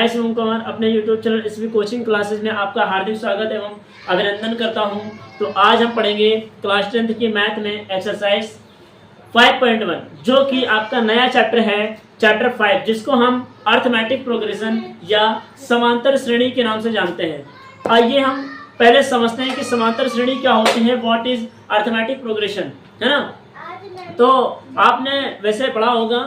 मैं शिवम कुमार अपने YouTube channel SV coaching classes में आपका हार्दिक स्वागत एवं अभिनंदन करता हूं। तो आज हम पढ़ेंगे क्लास 10th की मैथ में एक्सरसाइज 5.1 जो कि आपका नया चैप्टर है, चैप्टर 5, जिसको हम अर्थमेटिक प्रोग्रेशन या समांतर श्रेणी के नाम से जानते हैं। आइए हम पहले समझते हैं कि समांतर श्रेणी क्या होती है, व्हाट इज अर्थमेटिक प्रोग्रेशन, है ना। तो आपने वैसे पढ़ा होगा।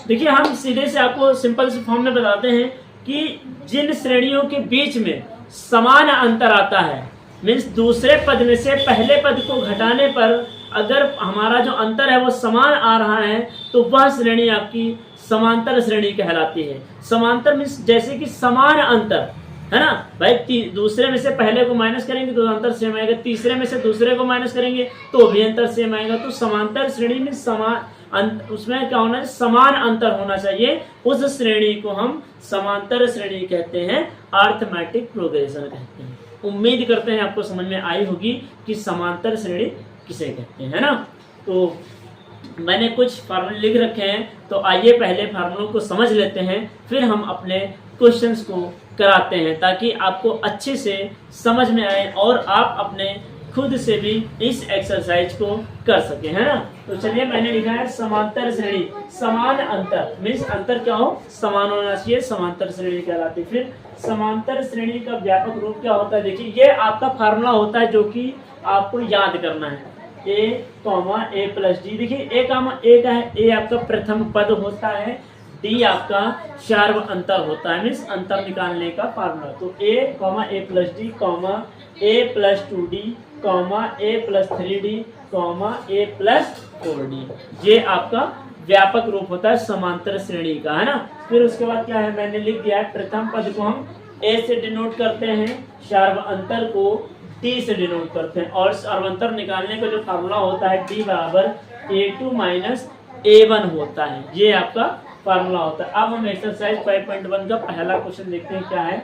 देखिए, हम सीधे से आपको सिंपल से फॉर्म में बताते हैं कि जिन श्रेणियों के बीच में समान अंतर आता है, मीन्स दूसरे पद में से पहले पद को घटाने पर अगर हमारा जो अंतर है वो समान आ रहा है तो वह श्रेणी आपकी समांतर श्रेणी कहलाती है। समांतर मीन्स जैसे कि समान अंतर, है ना भाई। दूसरे में से पहले को माइनस करेंगे तो अंतर सेम आएगा, तीसरे में से दूसरे को माइनस करेंगे तो भी अंतर सेम आएगा। तो समांतर श्रेणी में उसमें क्या होना चाहिए, समान अंतर होना चाहिए। उस श्रेणी को हम समांतर श्रेणी कहते हैं, अर्थमेटिक प्रोग्रेशन कहते हैं। उम्मीद करते हैं आपको समझ में आई होगी कि समांतर श्रेणी किसे कहते हैं, है ना। तो मैंने कुछ फार्मूले लिख रखे हैं, तो आइए पहले फार्मूलों को समझ लेते हैं, फिर हम अपने क्वेश्चंस को कराते हैं ताकि आपको अच्छे से समझ में आए और आप अपने खुद से भी इस एक्सरसाइज को कर सके, है ना। तो चलिए, मैंने लिखा है समांतर श्रेणी, समान अंतर मीन्स अंतर क्या हो, समान होना चाहिए, समांतर श्रेणी कहलाती है। फिर समांतर श्रेणी का व्यापक रूप क्या होता है, देखिए ये आपका फार्मूला होता है जो कि आपको याद करना है। a प्लस डी, देखिए a का है, a आपका प्रथम पद होता है, d आपका सार्व अंतर होता है, मीन्स अंतर निकालने का फार्मूला। तो a plus D, a plus 2d, a plus 3d, a plus 4d, ये आपका व्यापक रूप होता है समांतर श्रेणी का, है ना। फिर उसके बाद क्या है, मैंने लिख दिया है प्रथम पद को हम a से डिनोट करते हैं, सार्व अंतर को d से डिनोट करते हैं, और सार्वंतर निकालने का जो फार्मूला होता है d बराबर a2 माइनस a1 होता है, ये आपका फार्मूला होता है। अब हम एक्सरसाइज 5.1 का पहला क्वेश्चन देखते हैं क्या है।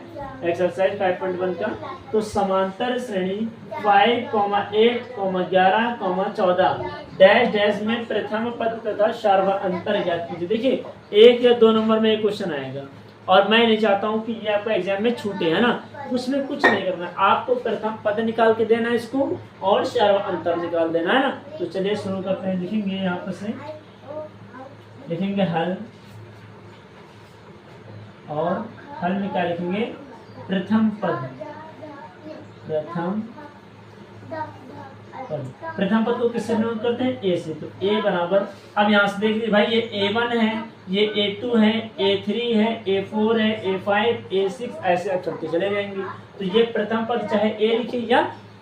एक्सरसाइज 5.1 का, तो समांतर श्रेणी 5, 8, 11, 14 डैश डैश में प्रथम पद तथा सार्व अंतर ज्ञात कीजिए। देखिए 1 या 2 नंबर में ये क्वेश्चन आएगा और मैं नहीं चाहता हूँ कि ये आपका एग्जाम में छूटे, है ना। उसमें कुछ नहीं करना, आपको प्रथम पद निकाल के देना है इसको और सार्व अंतर निकाल देना, है ना। तो चलिए शुरू करते हैं। लिखेंगे यहाँ पर से, लिखेंगे हल, और हल में क्या लिखेंगे, प्रथम पद, प्रथम पद को किससे नोट करते हैं, a से। तो a बराबर, अब यहाँ से देख लीजिए भाई, ये a1 है, ये a2 है, a3 है, a4 है, a5, a6, ऐसे आप चलते चले जाएंगे। तो ये प्रथम पद चाहे a लिखिए या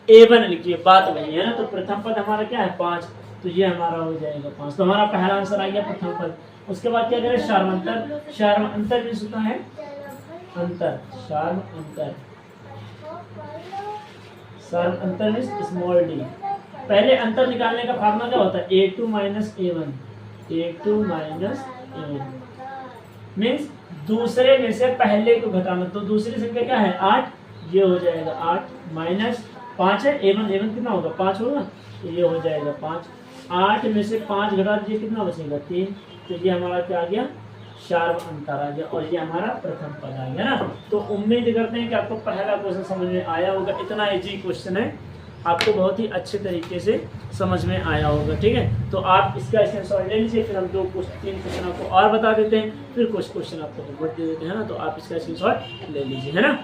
a1 लिखिए, बात वही है ना। तो प्रथम पद हमारा क्या है, 5, तो ये हमारा हो जाएगा 5। तो हमारा पहला आंसर आ गया प्रथम पद। उसके बाद क्या करें, सार्वंतर। सार्वंतर भी होता है अंतर, सार्वंतर, सार्वंतर मींस स्मॉल डी। पहले अंतर निकालने का फार्मूला क्या होता है, a2 minus a1, a2 minus a1 means दूसरे में से पहले को घटाना। तो दूसरी संख्या क्या है, 8, ये हो जाएगा 8 माइनस 5 है, a1 कितना होगा, 5 होगा, तो ये हो जाएगा 5। 8 में से 5 घटा दीजिए, कितना बचेगा, 3। तो ये हमारा क्या आ गया, सार्व अंतर आ गया, और ये हमारा प्रथम पद आ गया ना। तो उम्मीद करते हैं कि आपको पहला क्वेश्चन समझ में आया होगा। इतना इजी क्वेश्चन है, आपको बहुत ही अच्छे तरीके से समझ में आया होगा, ठीक है। तो आप इसका स्क्रीनशॉट ले लीजिए, फिर हम 3 क्वेश्चन आपको और बता देते हैं, फिर कुछ क्वेश्चन आपको होमवर्क दे देते हैं ना। तो आप इसका स्क्रीनशॉट ले लीजिए, है ना।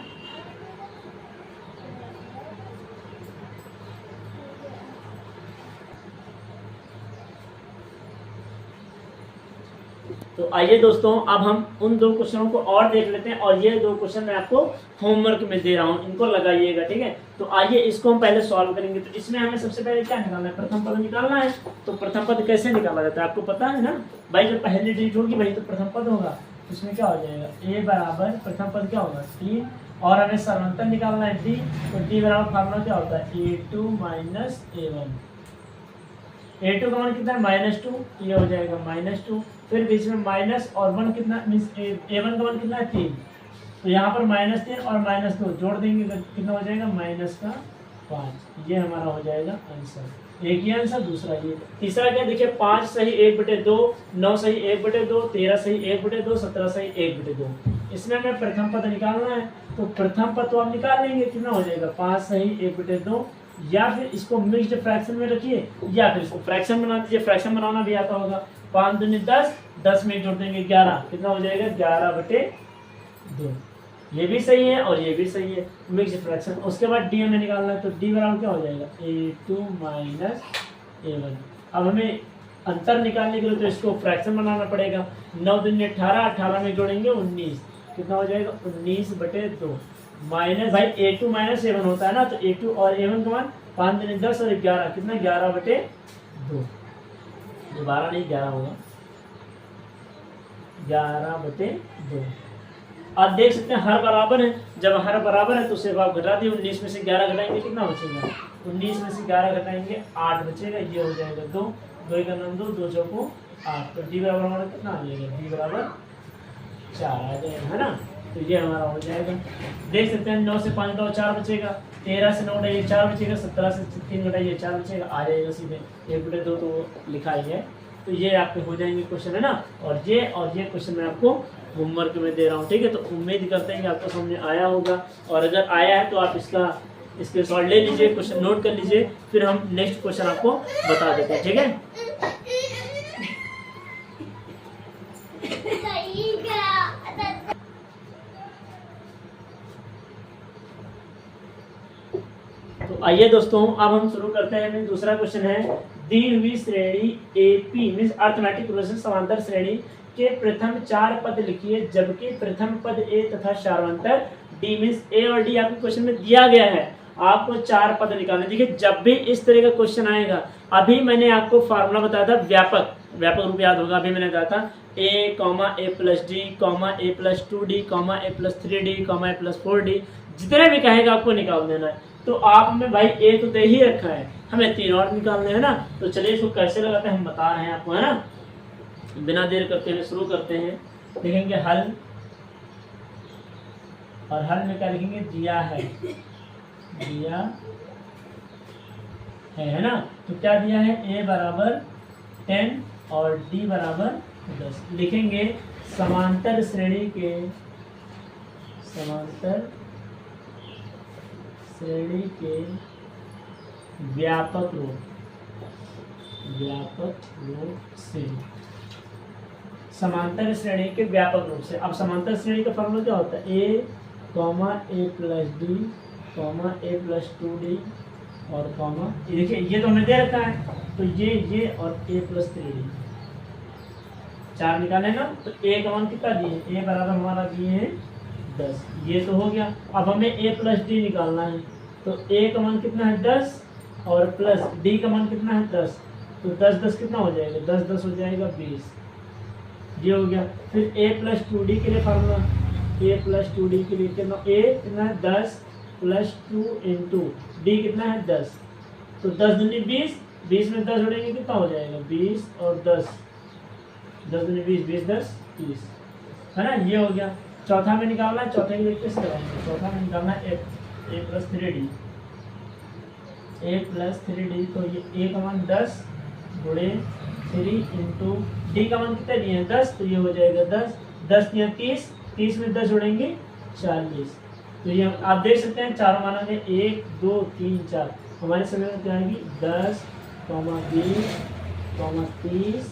तो आइए दोस्तों, अब हम उन 2 क्वेश्चनों को और देख लेते हैं, और ये 2 क्वेश्चन मैं आपको होमवर्क में दे रहा हूँ, इनको लगाइएगा, ठीक है। तो आइए इसको हम पहले सॉल्व करेंगे। तो इसमें हमें सबसे पहले क्या निकालना है, प्रथम पद निकालना है। तो प्रथम पद कैसे निकाला जाता है आपको पता है ना भाई, जब पहली डिजिट होगी भाई तो प्रथम पद होगा। इसमें क्या हो जाएगा, a बराबर प्रथम पद क्या होगा 3, और हमें सार्वंतर निकालना है d। तो d बराबर फार्मूला क्या होता है, a2 माइनस a1। a2 का मान कितना है, -2, ये हो जाएगा -2। फिर बीच में माइनस और 1 कितना, मीन्स a1 का मान कितना है 3, तो यहाँ पर -3 और -2 जोड़ देंगे तो कितना हो जाएगा, -5। ये हमारा हो जाएगा आंसर। एक ही आंसर, दूसरा ये। तीसरा क्या, देखिए 5 सही 1/2, 9 सही 1/2, 13 सही 1/2, 17 सही 1/2। इसमें हमें प्रथम पद निकालना है, तो प्रथम पद तो आप निकाल लेंगे, कितना हो जाएगा 5 सही 1/2, या फिर इसको मिक्स्ड फ्रैक्शन में रखिए या फिर इसको फ्रैक्शन बना दीजिए, फ्रैक्शन बनाना भी आता होगा। 5 दूनी 10, 10 में जोड़ देंगे 11, कितना हो जाएगा 11/2। ये भी सही है और ये भी सही है, मिक्स फ्रैक्शन। उसके बाद डी हमें निकालना है, तो डी बराबर क्या हो जाएगा A2 माइनस A1। अब हमें अंतर निकालने के लिए तो इसको फ्रैक्शन बनाना पड़ेगा। 9 दूनी 18, 18 में जोड़ेंगे 19, कितना हो जाएगा 19/2 माइनस, भाई A2 माइनस A1 होता है ना, तो A2 और A1 का मान 5 दूनी 10 और 11, कितना 11/2, दोबारा नहीं 11 होगा 11/2। आप देख सकते हैं हर बराबर है, जब हर बराबर है तो सिर्फ आप घटा दिए, 19 में से 11 घटाएंगे कितना बचेगा, 19 में से 11 घटाएंगे 8 बचेगा, ये हो जाएगा 2, 2 का नाम 2, 2 चौको 8, तो डी बराबर हमारा कितना आ जाएगा, डी बराबर 4 आ जाएगा, है ना। तो ये हमारा हो जाएगा। देख सकते हैं 9 से 5 घटाओ 4 बचेगा, 13 से 9 घटाइए 4 बचेगा, 17 से 3 घटाइए 4 बचेगा, आ जाएगा सीधे 1/2, तो लिखा ही है। तो ये आपके हो जाएंगे क्वेश्चन, है ना। और ये क्वेश्चन मैं आपको होमवर्क में दे रहा हूँ, ठीक है। तो उम्मीद करते हैं कि आपको समझ में आया होगा, और अगर आया है तो आप इसके शॉर्ट ले लीजिए, क्वेश्चन नोट कर लीजिए, फिर हम नेक्स्ट क्वेश्चन आपको बता देते हैं, ठीक है। तो आइए दोस्तों, अब हम शुरू करते हैं। दूसरा क्वेश्चन है, दी हुई श्रेणी AP मीन्स अर्थमेटिक प्रोग्रेशन समांतर श्रेणी के प्रथम 4 पद लिखिए, जबकि प्रथम पद A तथा सार्वंतर D मीन्स A और D आपके क्वेश्चन में दिया गया है। आपको 4 पद निकालने। देखिए जब भी इस तरह का क्वेश्चन आएगा, अभी मैंने आपको फार्मूला बताया था, व्यापक रूप याद होगा, अभी मैंने बताया था A, A + D, A + 2D, A + 3D, A + 4D, जितने भी कहेगा आपको निकाल देना है। तो आप में भाई A तो दे ही रखा है, हमें 3 और निकालने हैं ना। तो चलिए इसको कैसे लगाते हैं हम बता रहे हैं आपको, है ना। बिना देर करते हुए शुरू करते हैं। लिखेंगे हल, और हल में क्या लिखेंगे, दिया है ना। तो क्या दिया है, A बराबर 10 और D बराबर 10। लिखेंगे समांतर श्रेणी के व्यापक रूप से, समांतर श्रेणी के व्यापक रूप से। अब समांतर श्रेणी का फॉर्मूला क्या होता है, A, A + D, A + 2D और देखिए ये तो हमें दे रखा है, तो ये और A + 3D 4 निकाले ना। तो A का मान कितना दिए, A बराबर हमारा दिए हैं 10, ये तो हो गया। अब हमें A + D निकालना है, तो A का मान कितना है 10 और प्लस D का मान कितना है 10, तो 10 कितना हो जाएगा, 10 हो जाएगा 20, ये हो गया। फिर A + 2D के लिए फार्मूला, A + 2D के लिए कितना, A कितना है 10 + 2 × D कितना है 10, तो 10 दूनी 20, 20 में 10 जोड़ेंगे कितना हो जाएगा 20 और 10, 10 दूनी 20, 20 10 30, है ना। ये हो गया। चौथा में निकालना है, चौथे के लिए कैसे लगाएंगे, चौथा में निकालना है A + 3D, तो ये A का मान 10 गुणे 3 × D का मान कितना दिए हैं 10, तो ये हो जाएगा 10 दिया 30, 30 में 10 जोड़ेंगे 40। तो ये आप देख सकते हैं चारों मानों में 1 2 3 4 हमारे समय में क्या आएगी 10, 20, 30,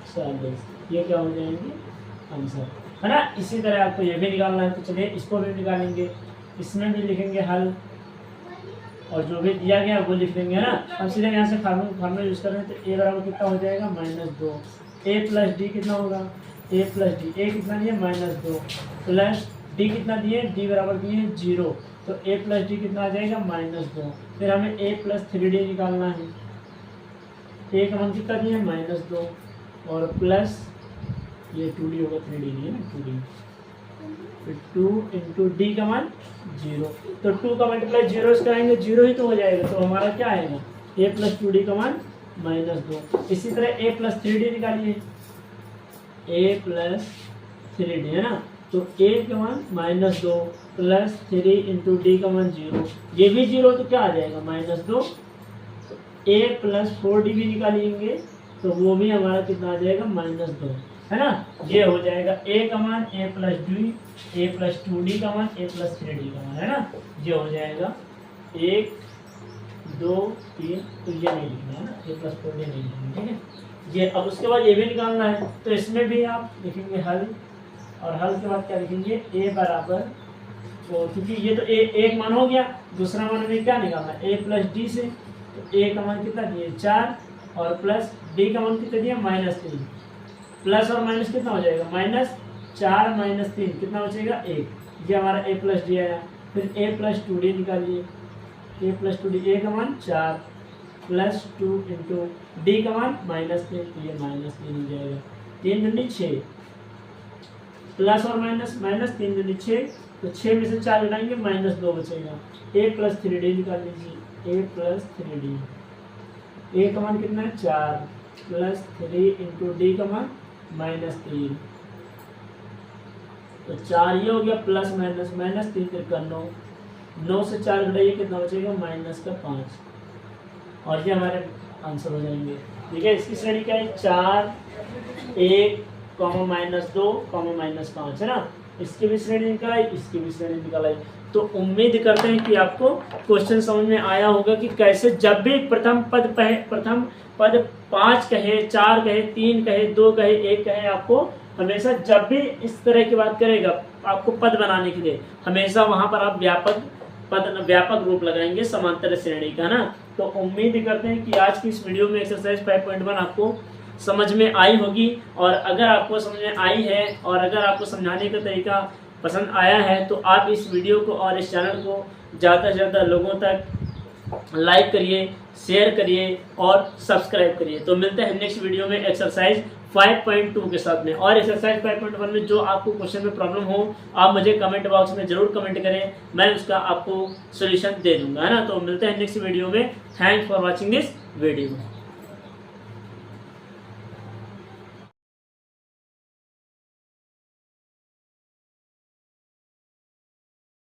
40, ये क्या हो जाएंगे आंसर, है ना। इसी तरह आपको ये भी निकालना है, तो चलिए इसको भी निकालेंगे। इसमें भी लिखेंगे हल, और जो भी दिया गया वो लिख देंगे, है ना। अब सीधे यहाँ से फार्मूला यूज कर रहे हैं, तो A बराबर कितना हो जाएगा -2, A + D कितना होगा, A + D, A कितना दिए -2 प्लस D कितना दिए, D बराबर दिए 0, तो A + D कितना आ जाएगा -2। फिर हमें A + 3D निकालना है, A का मान कितना दिए -2 और प्लस ये 2D होगा, 3D नहीं है ना, 2D, फिर 2 × D का मान 0, तो 2 का मल्टीप्लाई 0 से कराएंगे 0 ही तो हो जाएगा, तो हमारा क्या आएगा A + 2D का मान -2। इसी तरह A + 3D निकालिए, A + 3D, है ना। तो A का मान -2 प्लस 3 × D का मान 0, ये भी 0, तो क्या आ जाएगा -2। A + 4D भी निकालेंगे, तो वो भी हमारा कितना आ जाएगा -2, है ना। ये हो जाएगा a का मान a plus D, a plus 2d का मान a प्लस 3d का मान, है ना। ये हो जाएगा 1 2 3, तो ये नहीं लिखना है ना, a प्लस 4d नहीं लिखना, ठीक है। ये अब उसके बाद ये भी निकालना है, तो इसमें भी आप लिखेंगे हल, और हल के बाद क्या लिखेंगे a बराबर, तो क्योंकि ये तो एक मान हो गया, दूसरा मान हमें क्या निकालना है a प्लस डी से, तो a का मान कितना दिया 4, और प्लस d का मान कितना दिया -3, प्लस और माइनस कितना हो जाएगा -4 -3 कितना बचेगा 1, ये हमारा a प्लस डी आया। फिर a प्लस 2d निकालिए, a प्लस 2d, a का मान 4 प्लस 2 इंटू डी का मान -3, तो ये -3 हो जाएगा, 3 दूनी 6, प्लस और माइनस, -3 दूनी 6, तो 6 में से 4 घटाएंगे -2 बचेगा। a प्लस 3d निकाल लीजिए, a प्लस 3d, a का मान कितना है 4 प्लस 3 इंटू डी का मान -3, तो 4 ये हो गया, प्लस माइनस -3 का 9 से 4 घटाइए कितना बचेगा -5, और ये हमारे आंसर हो जाएंगे, ठीक है। इसकी श्रेणी क्या है 4 1 -2 -5, है ना। इसकी भी श्रेणी निकालाई, इसकी भी श्रेणी निकालाई। तो उम्मीद करते हैं कि आपको क्वेश्चन समझ में आया होगा कि कैसे जब भी प्रथम पद 5 कहे, 4 कहे, 3 कहे, 2 कहे, 1 कहे, आपको हमेशा जब भी इस तरह की बात करेगा आपको पद बनाने के लिए, हमेशा वहां पर आप व्यापक रूप लगाएंगे समांतर श्रेणी का, ना। तो उम्मीद करते हैं कि आज की इस वीडियो में एक्सरसाइज 5.1 आपको समझ में आई होगी, और अगर आपको समझ में आई है और अगर आपको समझाने का तरीका पसंद आया है, तो आप इस वीडियो को और इस चैनल को ज़्यादा से ज़्यादा लोगों तक लाइक करिए, शेयर करिए और सब्सक्राइब करिए। तो मिलते हैं नेक्स्ट वीडियो में एक्सरसाइज 5.2 के साथ में। और एक्सरसाइज 5.1 में जो आपको क्वेश्चन में प्रॉब्लम हो, आप मुझे कमेंट बॉक्स में ज़रूर कमेंट करें, मैं उसका आपको सोल्यूशन दे दूंगा, है ना। तो मिलते हैं नेक्स्ट वीडियो में। Thanks for watching this video.